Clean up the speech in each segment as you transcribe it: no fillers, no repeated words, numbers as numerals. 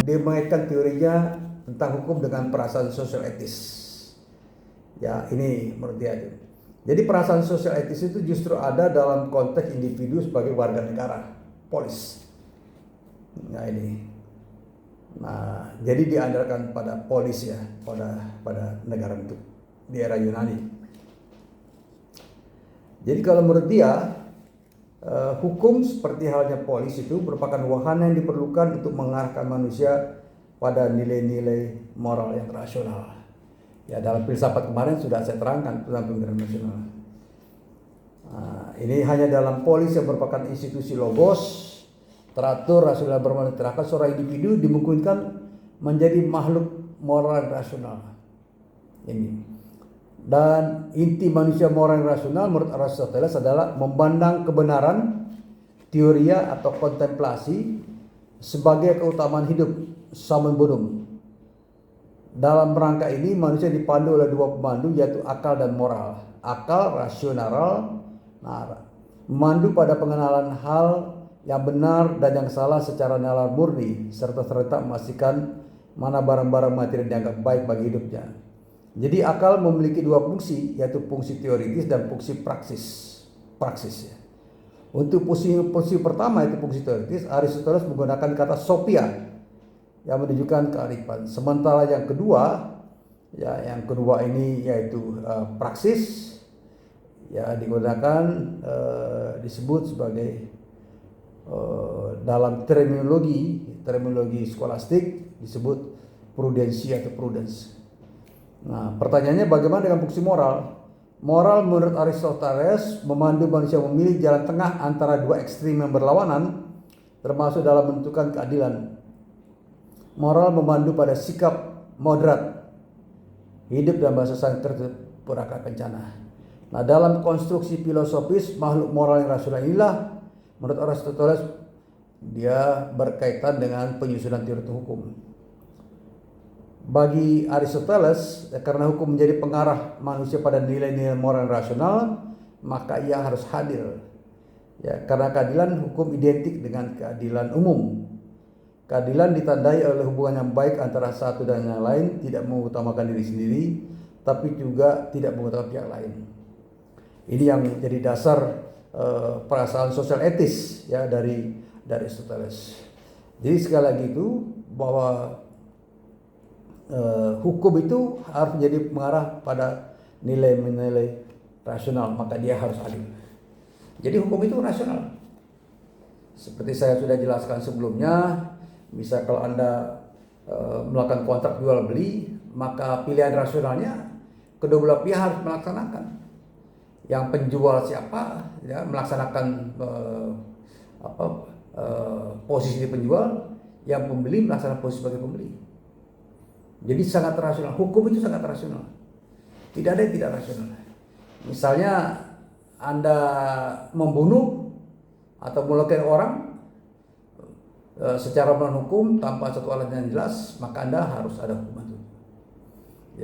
dia mengaitkan teorinya tentang hukum dengan perasaan sosial etis. Ya, ini menurut dia itu. Jadi perasaan sosial etis itu justru ada dalam konteks individu sebagai warga negara, polis. Nah ini. Nah, jadi diandalkan pada polis ya, pada negara bentuk di era Yunani. Jadi kalau menurut dia, hukum seperti halnya polis itu merupakan wahana yang diperlukan untuk mengarahkan manusia pada nilai-nilai moral yang rasional. Ya, dalam filsafat kemarin sudah saya terangkan tentang pemikiran nasional. Nah, ini hanya dalam polis yang merupakan institusi logos, teratur, rasional, bermoral, terakat, seorang individu dimungkinkan menjadi makhluk moral rasional. Ini. Dan inti manusia moral rasional menurut Aristoteles adalah memandang kebenaran, teoria atau kontemplasi sebagai keutamaan hidup, summum bonum. Dalam rangka ini manusia dipandu oleh dua pemandu yaitu akal dan moral. Akal rasional, memandu pada pengenalan hal yang benar dan yang salah secara nalar murni serta serentak memastikan mana barang-barang materi dianggap baik bagi hidupnya. Jadi akal memiliki dua fungsi yaitu fungsi teoritis dan fungsi praksis. Untuk fungsi pertama itu fungsi teoritis, Aristoteles menggunakan kata sophia yang menunjukkan kearifan. Sementara yang kedua ini yaitu praksis, ya digunakan disebut sebagai dalam terminologi skolastik disebut prudensi atau prudence. Nah, pertanyaannya bagaimana dengan fungsi moral? Moral menurut Aristoteles memandu manusia memilih jalan tengah antara dua ekstrim yang berlawanan, termasuk dalam menentukan keadilan. Moral memandu pada sikap moderat, hidup dan bahasa sang tertutup perangkat bencana. Nah, dalam konstruksi filosofis makhluk moral yang rasional inilah menurut Aristoteles dia berkaitan dengan penyusunan teori hukum. Bagi Aristoteles, karena hukum menjadi pengarah manusia pada nilai-nilai moral yang rasional, maka ia harus hadir. Ya, karena keadilan hukum identik dengan keadilan umum. Keadilan ditandai oleh hubungan yang baik antara satu dan yang lain, tidak mengutamakan diri sendiri, tapi juga tidak mengutamakan pihak lain. Ini yang menjadi dasar perasaan sosial etis ya dari Aristoteles. Jadi sekali lagi itu bahwa hukum itu harus menjadi mengarah pada nilai-nilai rasional, maka dia harus adil. Jadi hukum itu rasional. Seperti saya sudah jelaskan sebelumnya, misal kalau Anda melakukan kontrak jual beli, maka pilihan rasionalnya kedua belah pihak harus melaksanakan. Yang penjual siapa, ya, melaksanakan posisi penjual, yang pembeli melaksanakan posisi sebagai pembeli. Jadi sangat rasional. Hukum itu sangat rasional. Tidak ada yang tidak rasional. Misalnya Anda membunuh atau melukai orang secara melawan hukum tanpa satu alat yang jelas, maka Anda harus ada hukuman itu.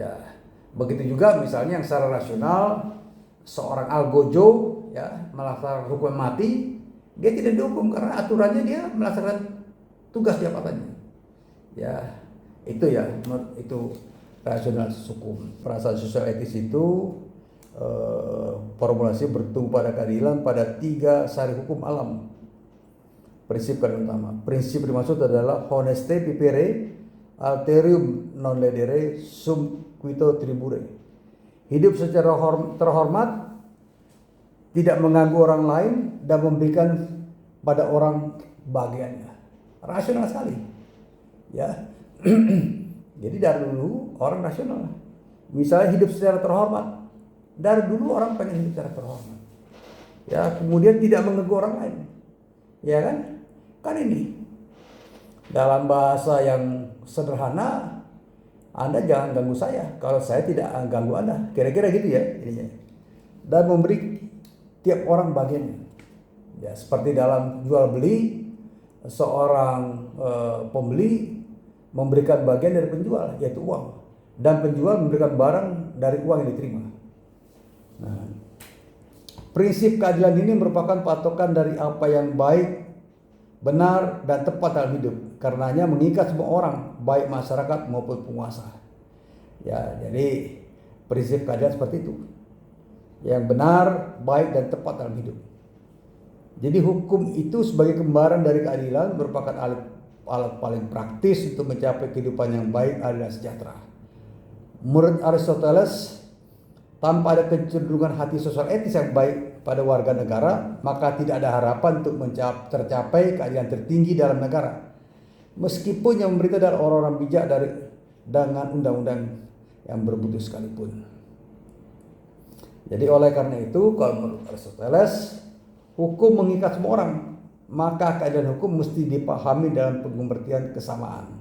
Ya, begitu juga misalnya yang secara rasional seorang algojo ya melaksanakan hukuman mati, dia tidak dihukum karena aturannya dia melaksanakan tugas jabatannya. Ya, itu rasional hukum. Perasaan sosial etis itu formulasi bertumpu pada keadilan pada tiga sari hukum alam. Prinsip yang utama. Prinsip dimaksud adalah honeste vivere, alterium non ledere, sum quito tribure. Hidup secara terhormat, tidak mengganggu orang lain dan memberikan pada orang bagiannya. Rasional sekali. Ya. Jadi dari dulu orang rasional. Misalnya hidup secara terhormat. Dari dulu orang pengen hidup secara terhormat. Ya, kemudian tidak mengganggu orang lain. Ya kan? Kan ini. Dalam bahasa yang sederhana, Anda jangan ganggu saya kalau saya tidak ganggu Anda. Kira-kira gitu ya ininya. Dan memberi tiap orang bagiannya. Ya, seperti dalam jual beli, seorang pembeli memberikan bagian dari penjual, yaitu uang, dan penjual memberikan barang dari uang yang diterima. Nah, prinsip keadilan ini merupakan patokan dari apa yang baik benar dan tepat dalam hidup. Karenanya mengikat semua orang, baik masyarakat maupun penguasa. Ya, jadi prinsip keadilan seperti itu. Yang benar, baik dan tepat dalam hidup. Jadi hukum itu sebagai kembaran dari keadilan merupakan alat paling praktis untuk mencapai kehidupan yang baik, adil dan sejahtera. Menurut Aristoteles, tanpa ada kecenderungan hati sosial etis yang baik pada warga negara, maka tidak ada harapan untuk tercapai keadilan tertinggi dalam negara. Meskipun yang memerintah adalah orang-orang bijak dengan undang-undang yang bermutu sekalipun. Jadi oleh karena itu, kalau menurut Aristoteles, hukum mengikat semua orang, maka keadilan hukum mesti dipahami dalam pengertian kesamaan.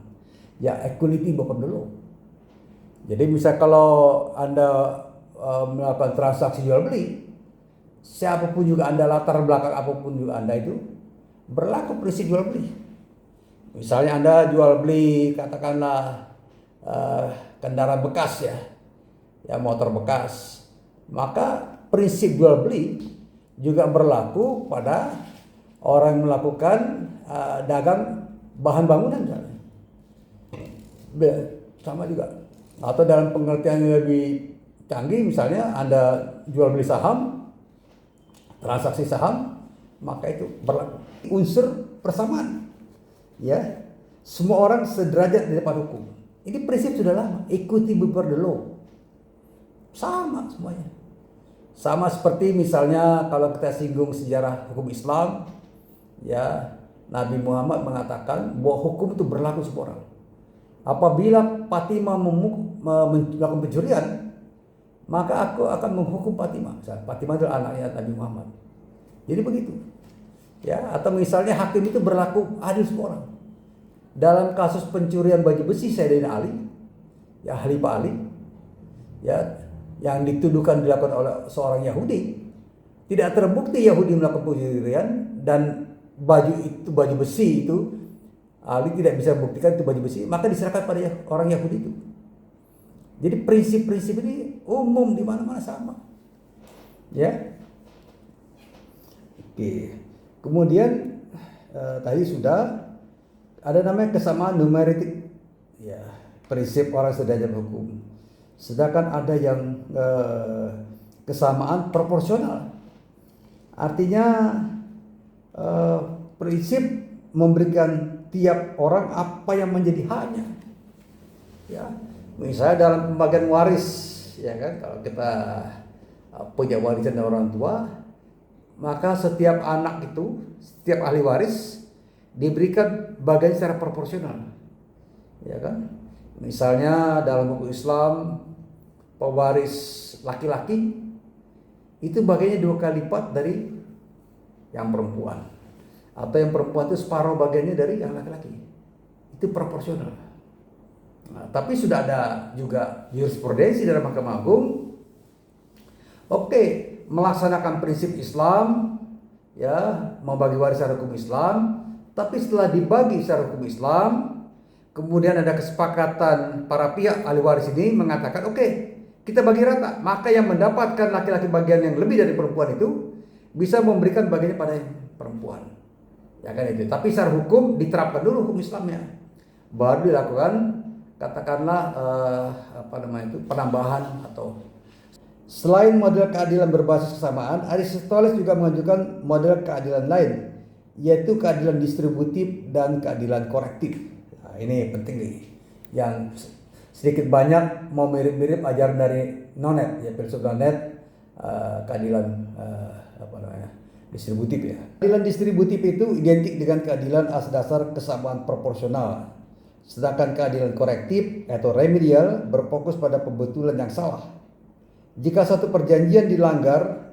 Ya, equality before the law. Jadi misal kalau Anda melakukan transaksi jual beli, siapapun juga Anda, latar belakang apapun juga Anda, itu berlaku prinsip jual beli. Misalnya Anda jual beli katakanlah kendaraan bekas ya motor bekas, maka prinsip jual beli juga berlaku pada orang yang melakukan dagang bahan bangunan misalnya. Sama juga. Atau dalam pengertian yang lebih canggih, misalnya Anda jual beli saham, transaksi saham, maka itu berlaku unsur persamaan. Ya, semua orang sederajat di depan hukum. Ini prinsip sudah lama, equity before the law. Sama semuanya. Sama seperti misalnya kalau kita singgung sejarah hukum Islam, ya, Nabi Muhammad mengatakan bahwa hukum itu berlaku semua orang. Apabila Fatimah melakukan pencurian, maka aku akan menghukum Fatimah. Fatimah adalah anaknya Nabi Muhammad. Jadi begitu. Ya, atau misalnya hakim itu berlaku adil semua orang. Dalam kasus pencurian baju besi Sayyidina Ali, ya Khalifah Ali, ya, yang dituduhkan dilakukan oleh seorang Yahudi, tidak terbukti Yahudi melakukan pencurian, dan baju besi itu Ali tidak bisa membuktikan itu baju besi, maka diserahkan pada orang Yahudi itu. Jadi prinsip-prinsip ini umum di mana-mana sama. Ya. Oke. Kemudian tadi sudah ada namanya kesamaan numeritik. Ya, prinsip orang sederajat hukum. Sedangkan ada yang kesamaan proporsional. Artinya prinsip memberikan tiap orang apa yang menjadi haknya. Ya, misalnya dalam pembagian waris, ya kan, kalau kita punya warisan dari orang tua, maka setiap anak itu, setiap ahli waris diberikan bagian secara proporsional. Ya kan? Misalnya dalam hukum Islam, pewaris laki-laki itu bagiannya 2 kali lipat dari yang perempuan. Atau yang perempuan itu separuh bagiannya dari yang laki-laki. Itu proporsional. Nah, tapi sudah ada juga jurisprudensi dari Mahkamah Agung. Oke, melaksanakan prinsip Islam, ya, membagi warisan hukum Islam. Tapi setelah dibagi secara hukum Islam, kemudian ada kesepakatan para pihak ahli waris ini mengatakan, oke, kita bagi rata. Maka yang mendapatkan laki-laki bagian yang lebih dari perempuan itu bisa memberikan bagiannya pada perempuan. Ya kan itu. Tapi secara hukum diterapkan dulu hukum Islamnya, baru dilakukan katakanlah penambahan atau. Selain model keadilan berbasis kesamaan, Aristoteles juga mengajukan model keadilan lain, yaitu keadilan distributif dan keadilan korektif. Nah, ini penting nih, yang sedikit banyak mau mirip-mirip ajaran dari Nonet, ya, filsuf Nonet, keadilan distributif, ya. Keadilan distributif itu identik dengan keadilan atas dasar kesamaan proporsional. Sedangkan keadilan korektif atau remedial berfokus pada pembetulan yang salah. Jika satu perjanjian dilanggar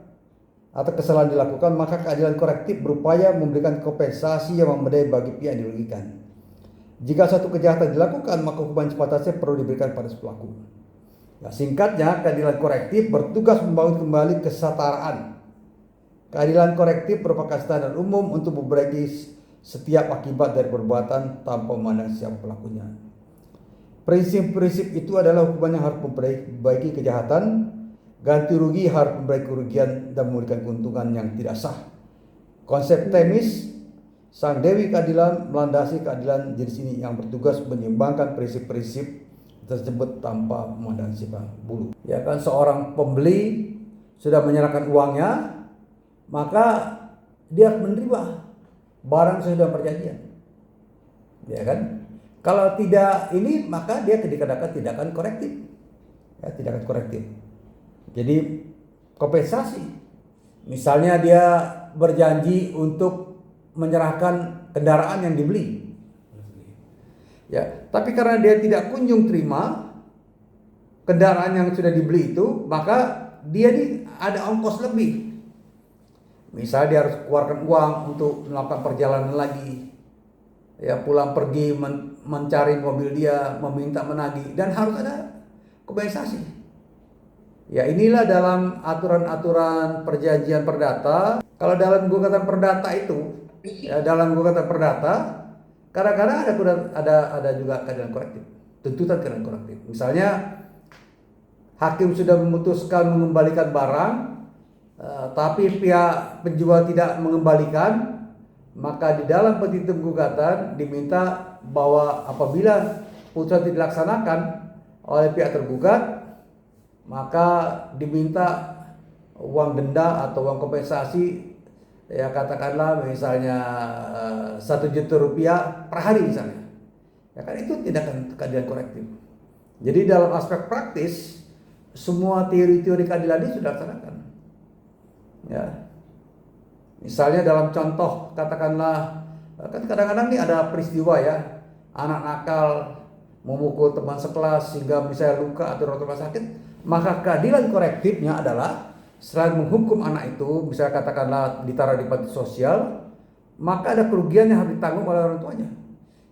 atau kesalahan dilakukan, maka keadilan korektif berupaya memberikan kompensasi yang memadai bagi pihak yang dirugikan. Jika satu kejahatan dilakukan, maka hukuman sepatasnya perlu diberikan pada pelaku. Nah, singkatnya, keadilan korektif bertugas membangun kembali kesetaraan. Keadilan korektif merupakan standar umum untuk memperbaiki setiap akibat dari perbuatan tanpa memandang siapa pelakunya. Prinsip-prinsip itu adalah hukuman yang harus memperbaiki kejahatan, ganti rugi harus memperbaiki kerugian, dan memberikan keuntungan yang tidak sah. Konsep temis Sang Dewi Keadilan melandasi keadilan jenis ini yang bertugas menyeimbangkan prinsip-prinsip tersebut tanpa memandang simpang bulu. Ya kan, seorang pembeli sudah menyerahkan uangnya, maka dia menerima barang sesuai perjanjian. Ya kan? Kalau tidak ini, maka dia dikatakan tindakan korektif. Ya, tindakan korektif. Jadi kompensasi. Misalnya dia berjanji untuk menyerahkan kendaraan yang dibeli. Ya, tapi karena dia tidak kunjung terima kendaraan yang sudah dibeli itu, maka dia ada ongkos lebih. Misalnya dia harus keluarkan uang untuk melakukan perjalanan lagi. Ya, pulang pergi mencari mobil dia, meminta menagih, dan harus ada kompensasi. Ya, inilah dalam aturan-aturan perjanjian perdata. Kalau dalam gugatan perdata itu, ya, dalam gugatan perdata kadang-kadang ada juga keadilan korektif, tuntutan keadilan korektif. Misalnya hakim sudah memutuskan mengembalikan barang, tapi pihak penjual tidak mengembalikan, maka di dalam petitum gugatan diminta bahwa apabila putusan tidak dilaksanakan oleh pihak tergugat, maka diminta uang denda atau uang kompensasi, ya katakanlah misalnya 1 juta rupiah per hari misalnya. Ya kan, itu tindakan keadilan korektif. Jadi dalam aspek praktis semua teori-teori keadilan ini sudah dilaksanakan. Ya. Misalnya dalam contoh, katakanlah kan kadang-kadang nih ada peristiwa ya, anak nakal memukul teman sekelas sehingga misalnya luka atau rawat rumah sakit, maka keadilan korektifnya adalah selain menghukum anak itu, bisa katakanlah ditaruh di panti sosial, maka ada kerugian yang harus ditanggung oleh orang tuanya,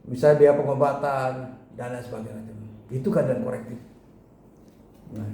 misalnya biaya pengobatan dan lain sebagainya. Itu keadilan korektif. Nah,